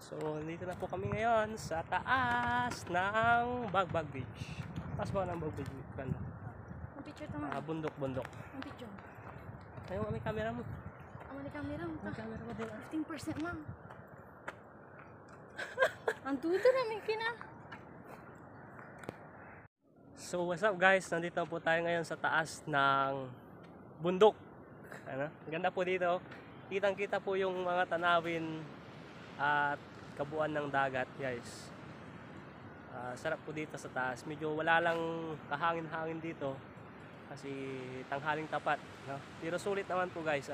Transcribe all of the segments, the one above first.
So, dito na po kami ngayon sa taas ng Bagbag Beach. Taas ba ng Bagbag Beach? Ano? Ang picture tama. Bundok-bundok. Ang picture. Ayun, may camera mo. Ang camera mo. May camera mo din. 15% lang. Ang tuto na may kina. So, what's up guys? Nandito na po tayo ngayon sa taas ng bundok. Ano? Ganda po dito. Kitang-kita po yung mga tanawin at kabuuan ng dagat, guys. Sarap po dito sa taas. Medyo wala lang kahangin-hangin dito kasi tanghaling tapat, no? Pero sulit naman po, guys.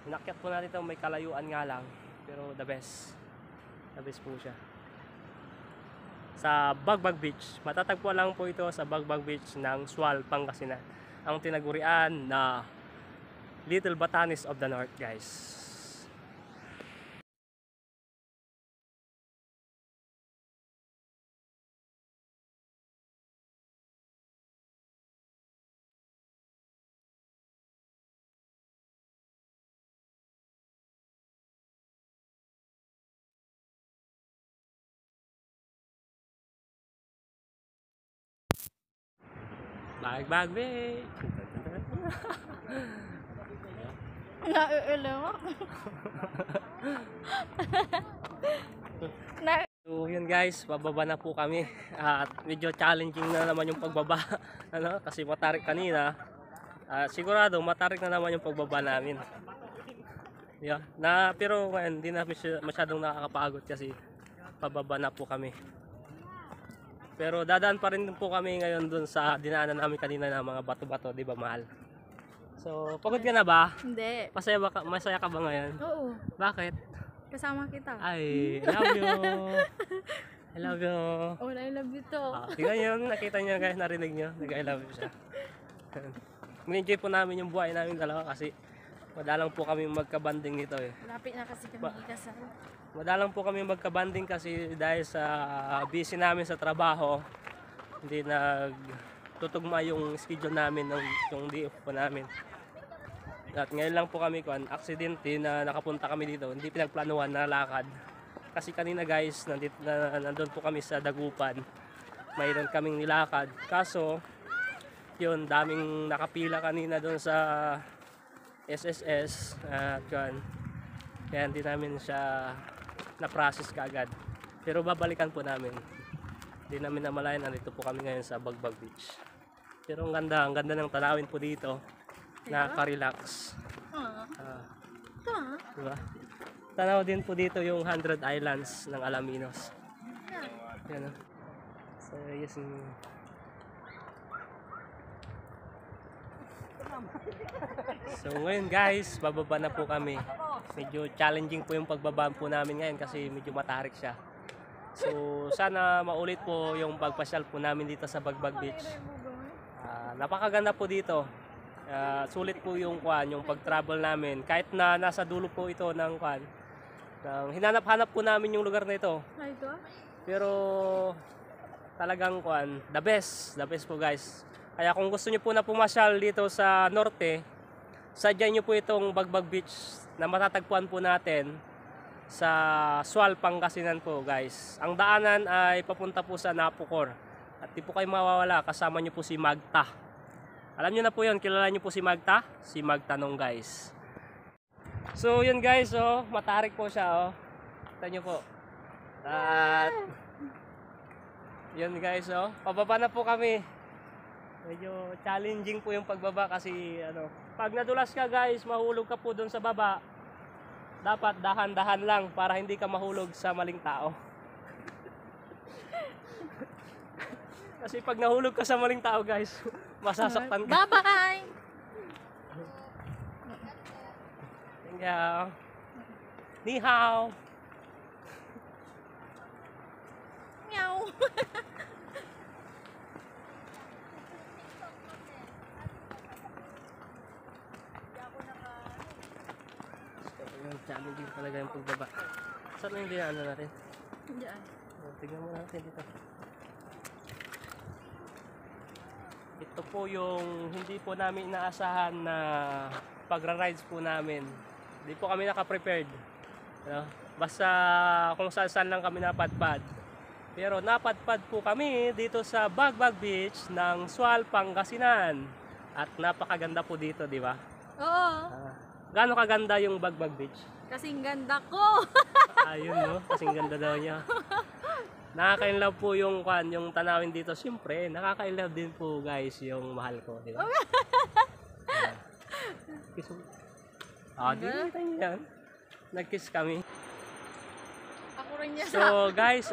Inakyat po natin ito, may kalayuan nga lang, pero the best po siya. Sa Bagbag Beach, matatagpuan lang po ito sa Bagbag Beach ng Sual, Pangasinan, ang tinagurian na Little Batanes of the North, guys. Bagbag Beach. Nauulo mo. Na So yun guys, bababa na po kami at medyo challenging na naman yung pagbaba ano, kasi matarik kanina. Sigurado matarik na naman yung pagbaba namin. Yeah, pero ngayon hindi na masyadong nakakapagod kasi pababa na po kami. Pero dadaan pa rin po kami ngayon dun sa dinaanan namin kanina na mga bato-bato, di ba mahal? So, pagod ka na ba? Hindi. Masaya ka ba ngayon? Oo. Bakit? Kasama kita. Ay, I love you. I love you. Oh, I love you to. Tingnan nyo, nakita nyo guys, narinig nyo, nag-I love you siya. Enjoy po namin yung buhay namin dalawa kasi madalang po kami magkabanding nito eh. Lapit na kasi kami ikasal. Madalang po kami magkabanding kasi dahil sa busy namin sa trabaho, hindi nagtutugma yung schedule namin ng yung DF po namin. At ngayon lang po kami aksidente na nakapunta kami dito, hindi pinagplanuhan na lakad. Kasi kanina guys, nandun po kami sa Dagupan. Mayroon kaming nilakad. Kaso, yun, daming nakapila kanina doon sa SSS at kaya hindi namin siya na-process kaagad. Pero babalikan po namin. Hindi namin namalayan, nandito po kami ngayon sa Bagbag Beach. Pero ang ganda ng tanawin po dito. Nakaka-relax. Diba? Tanaw din po dito yung 100 Islands ng Alaminos. Yan. So, yes. So ngayon guys, bababa na po kami. Medyo challenging po yung pagbaba po namin ngayon kasi medyo matarik siya. So sana maulit po yung pagpasyal po namin dito sa Bagbag Beach. Napakaganda po dito. Sulit po yung pag-travel namin. Kahit na nasa dulo po ito ng hinanap-hanap po namin yung lugar na ito. Pero talagang the best po guys. Kaya kung gusto niyo po na pumasyal dito sa norte, sadyain niyo po itong Bagbag Beach na matatagpuan po natin sa Sual, Pangasinan po guys. Ang daanan ay papunta po sa Napocor. At di po kayo mawawala, kasama niyo po si Magta. Alam niyo na po yun, kilala niyo po si Magta? Si Magtanong guys. So yun guys, matarik po siya. Kita niyo po. At yun guys, pababa na po kami. Medyo challenging po yung pagbaba kasi pag nadulas ka guys, mahulog ka po doon sa baba. Dapat dahan-dahan lang para hindi ka mahulog sa maling tao. Kasi pag nahulog ka sa maling tao guys, masasaktan ka. Bye-bye! Thank you. Ni hao. Meow! Challenging talaga yung pagbaba. Saan na yung dinaanan natin? Diyan. Tingnan mo natin dito. Ito po yung hindi po namin inaasahan na pagra-rides po namin. Hindi po kami naka-prepared. Basta kung saan lang kami napadpad. Pero napadpad po kami dito sa Bagbag Beach ng Sual, Pangasinan. At napakaganda po dito, di ba? Oo. Gaano kaganda yung Bagbag Beach? Kasing ganda ko. Ayun no, kasing ganda daw niya. Nakaka-inlove po yung tanawin dito. Siyempre, nakaka-inlove din po guys yung mahal ko, di ba? Kiss mo. Di kita niyo yan. Nag-kiss kami. Ako rin niya sa... So guys,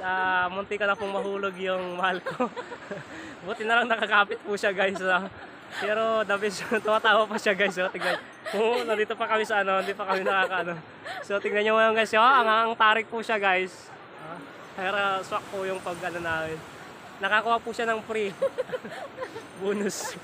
munti ka na pong mahulog yung mahal ko. Buti na lang nakakapit po siya guys. Pero dabis, tumatawa pa siya guys. So, tignan. Nandito pa kami sa hindi pa kami nakakaano. So tignan nyo ngayon guys, ang tarik po siya guys. Kaya swak po yung pag namin. Nakakuha po siya ng free. Bonus.